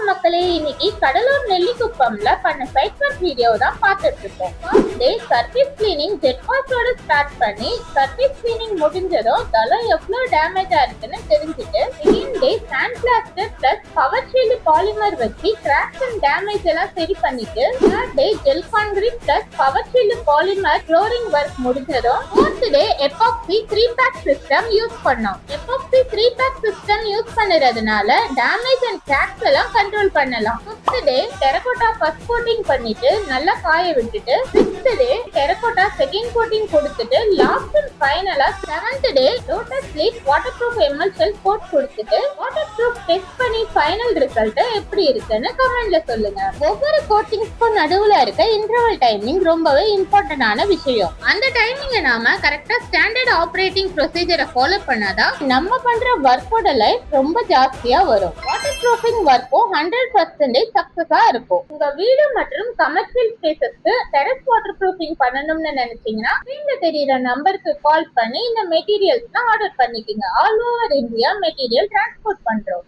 மக்களே, இன்னைக்கு கடலூர் நெல்லிக்குப்பம்ல பண்ண சைட் ஒர்க் வீடியோ தான் பார்த்துட்டு இருக்கோம். First day surface cleaning jet வாஷோட ஸ்டார்ட் பண்ணி சர்ஃபேஸ் கிளீனிங் முடிஞ்சதும் தலை எவ்வளவு டேமேஜா இருக்குன்னு தெரிஞ்சுட்டு second day sand blaster plus power shield polymer வச்சு கிராக்ஸ் அண்ட் டேமேஜ் எல்லாம் சரி பண்ணிட்டு third day gel concrete plus power shield polymer flooring work முடிஞ்சதும் fourth day epoxy 3 pack system use பண்ணோம். எபாக்சி 3 பேக் சிஸ்டம் யூஸ் பண்ணுறதுனால damage and cracks எல்லாம் control பண்ணலாம். Fifth day terracotta first coating பண்ணிட்டு நல்லா காய விட்டுட்டு sixth day terracotta second coating கொடுத்துட்டு லாஸ்ட் அண்ட் ஃபைனலா seventh day lotus leaf water proof ML shell coat கொடுத்துட்டு வாட்டர் ப்ரூஃப் டெஸ்ட் பண்ணி ஃபைனல் ரிசல்ட் எப்படி இருக்குன்னு கமெண்ட்ல சொல்லுங்க. ஒவ்வொரு கோட்டிங்ஸ்க்கும் நடுவுல இருக்க இன்டர்வல் டைமிங் ரொம்பவே இம்பார்ட்டன்டான விஷயம். அந்த டைமிங்கை நாம கரெக்டா ஸ்டாண்டர்ட் ஆப்ரேட்டிங் ப்ரொசீஜரை ஃபாலோ பண்ணாதான் நம்ம பண்ற ஒர்க்கோட லைஃப் ரொம்ப ஜாஸ்தியா வரும். வாட்டர் ப்ரூஃபிங் ஒர்க்கும் 100% சக்சஸா இருக்கும். உங்க வீடு மற்றும் கமர்ஷியல் ஸ்பேசஸ்க்கு டெரஸ் வாட்டர் ப்ரூஃபிங் பண்ணணும்னு நினைச்சீங்கன்னா ஸ்கிரீன்ல தெரியுற நம்பருக்கு கால் பண்ணி இந்த மெட்டீரியல்ஸ்லாம் ஆர்டர் பண்ணிக்கங்க. All over India material transport பண்றோம்.